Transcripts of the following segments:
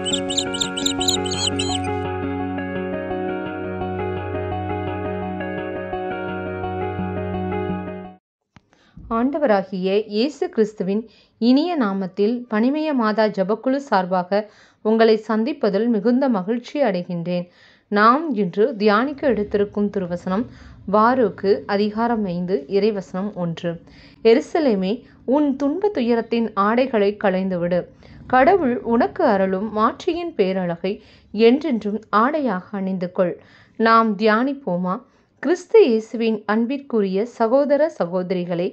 ஆண்டவராகிய இயேசு கிறிஸ்துவின் இனிய நாமத்தில் பனிமய மாதா ஜெபக்குழு சார்பாக உங்களை சந்திப்பதில் மிகுந்த மகிழ்ச்சி அடைகின்றேன். நாம் இன்று தியானிக்க எடுத்திருக்கும் திருவசனம் பாரூக்கு அதிகாரம் 5 இறைவசனம் 1. எருசலேமே, உன் துன்ப துயரத்தின் ஆடைகளை களைந்துவிடு. கடவுள் உனக்கு அருளும் மாட்சியின் பேரழகை என்றென்றும் ஆடையாக அணிந்து கொள். நாம் தியானிப்போமா? கிறிஸ்து இயேசுவின் அன்பிற்குரிய சகோதர சகோதரிகளே,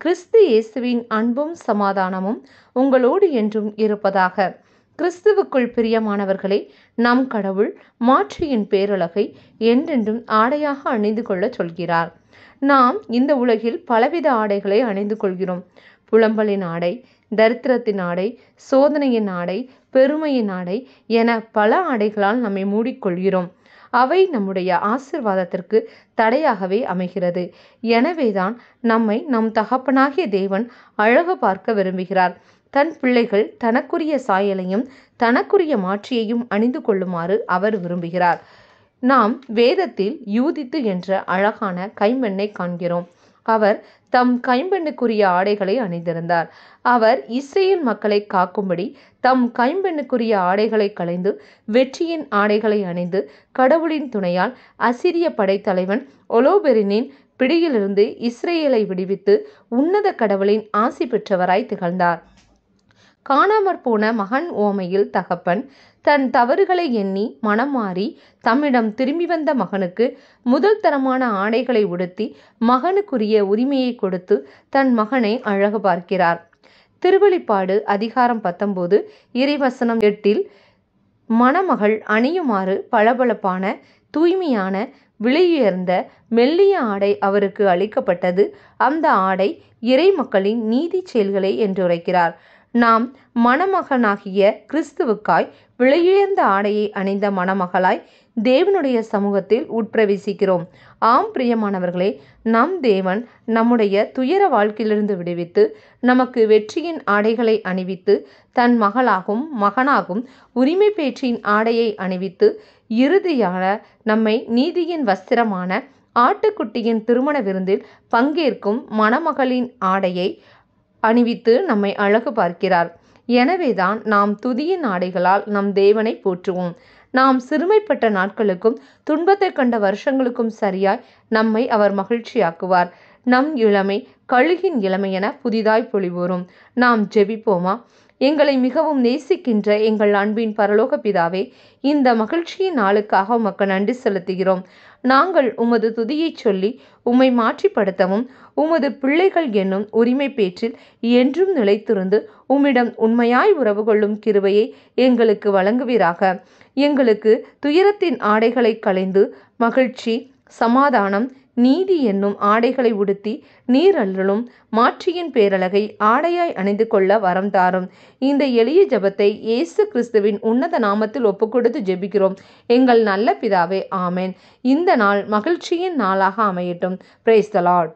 கிறிஸ்து இயேசுவின் அன்பும் சமாதானமும் உங்களோடு என்றும் இருப்பதாக. கிறிஸ்துவுக்குள் பிரியமானவர்களே, நம் கடவுள் மாட்சியின் பேரழகை என்றென்றும் ஆடையாக அணிந்து கொள்ள சொல்கிறார். நாம் இந்த உலகில் பலவித ஆடைகளை அணிந்து கொள்கிறோம். புலம்பலின் ஆடை, தரித்திரத்தின் ஆடை, சோதனையின் ஆடை, பெருமையின் ஆடை என பல ஆடைகளால் நம்மை மூடிக்கொள்கிறோம். அவை நம்முடைய ஆசீர்வாதத்திற்கு தடையாகவே அமைகிறது. எனவேதான் நம்மை நம் தகப்பனாகிய தேவன் அழகு பார்க்க விரும்புகிறார். தன் பிள்ளைகள் தனக்குரிய சாயலையும் தனக்குரிய மாட்சியையும் அணிந்து கொள்ளுமாறு அவர் விரும்புகிறார். நாம் வேதத்தில் யூதித்து என்ற அழகான கைம்பெண்ணை காண்கிறோம். அவர் தம் கைம்பெண்ணுக்குரிய ஆடைகளை அணிந்திருந்தார். அவர் இஸ்ரேல் மக்களை காக்கும்படி தம் கைம்பெண்ணுக்குரிய ஆடைகளை களைந்து வெற்றியின் ஆடைகளை அணிந்து கடவுளின் துணையால் அசிரிய படைத்தலைவன் ஒலோபெரினின் பிடியிலிருந்து இஸ்ரேலை விடுவித்து உன்னத கடவுளின் ஆசி பெற்றவராய் திகழ்ந்தார். காணாமற் போன மகன் ஓமையில் தகப்பன் தன் தவறுகளை எண்ணி மனம் மாறி தம்மிடம் திரும்பி வந்த மகனுக்கு முதல் தரமான ஆடைகளை உடுத்தி மகனுக்குரிய உரிமையை கொடுத்து தன் மகனை அழகு பார்க்கிறார். திருவெளிப்பாடு அதிகாரம் 19 இறைவசனம் 8 மணமகள் அணியுமாறு பளபளப்பான தூய்மையான விலையுயர்ந்த மெல்லிய ஆடை அவருக்கு அளிக்கப்பட்டது. அந்த ஆடை இறை மக்களின் நீதி செயல்களை என்றுரைக்கிறார். நாம் மணமகனாகிய கிறிஸ்துவுக்காய் விலையுயர்ந்த ஆடையை அணிந்த மணமகளாய் தேவனுடைய சமூகத்தில் உட்பிரவேசிக்கிறோம். ஆம் பிரியமானவர்களே, நம் தேவன் நம்முடைய துயர வாழ்க்கையிலிருந்து விடுவித்து நமக்கு வெற்றியின் ஆடைகளை அணிவித்து தன் மகளாகும் மகனாகும் உரிமை பேற்றின் ஆடையை அணிவித்து இறுதியான நம்மை நீதியின் வஸ்திரமான ஆட்டுக்குட்டியின் திருமண விருந்தில் பங்கேற்கும் மணமகளின் ஆடையை அணிவித்து நம்மை அழகு பார்க்கிறார். எனவேதான் நாம் துதியின் ஆடைகளால் நம் தேவனை போற்றுவோம். நாம் சிறுமைப்பட்ட நாட்களுக்கும் துன்பத்தை கண்ட வருஷங்களுக்கும் சரியாய் நம்மை அவர் மகிழ்ச்சியாக்குவார். நம் இளமை கழுகின் இளமை என புதிதாய் பொலிவோரும். நாம் ஜெபிப்போமா? எங்களை மிகவும் நேசிக்கின்ற எங்கள் அன்பின் பரலோக பிதாவே, இந்த மகிழ்ச்சியின் நாளுக்காக உமக்கு நன்றி செலுத்துகிறோம். நாங்கள் உமது துதியை சொல்லி உம்மை மாற்றிப்படுத்தவும் உமது பிள்ளைகள் என்னும் உரிமை பேற்றில் என்றும் நிலைத்திருந்து உம்மிடம் உண்மையாய் உறவு கொள்ளும் கிருபையை எங்களுக்கு வழங்குவீராக. எங்களுக்கு துயரத்தின் ஆடைகளை களைந்து மகிழ்ச்சி, சமாதானம், நீதி என்னும் ஆடைகளை உடுத்தி நீர் அருளும் மாட்சியின் பேரழகை ஆடையாய் அணிந்து கொள்ள வரம் தாரும். இந்த எளிய ஜெபத்தை இயேசு கிறிஸ்துவின் உன்னத நாமத்தில் ஒப்புக்கொடுத்து ஜெபிக்கிறோம் எங்கள் நல்ல பிதாவே, ஆமென். இந்த நாள் மகிழ்ச்சியின் நாளாக அமையட்டும். Praise the Lord.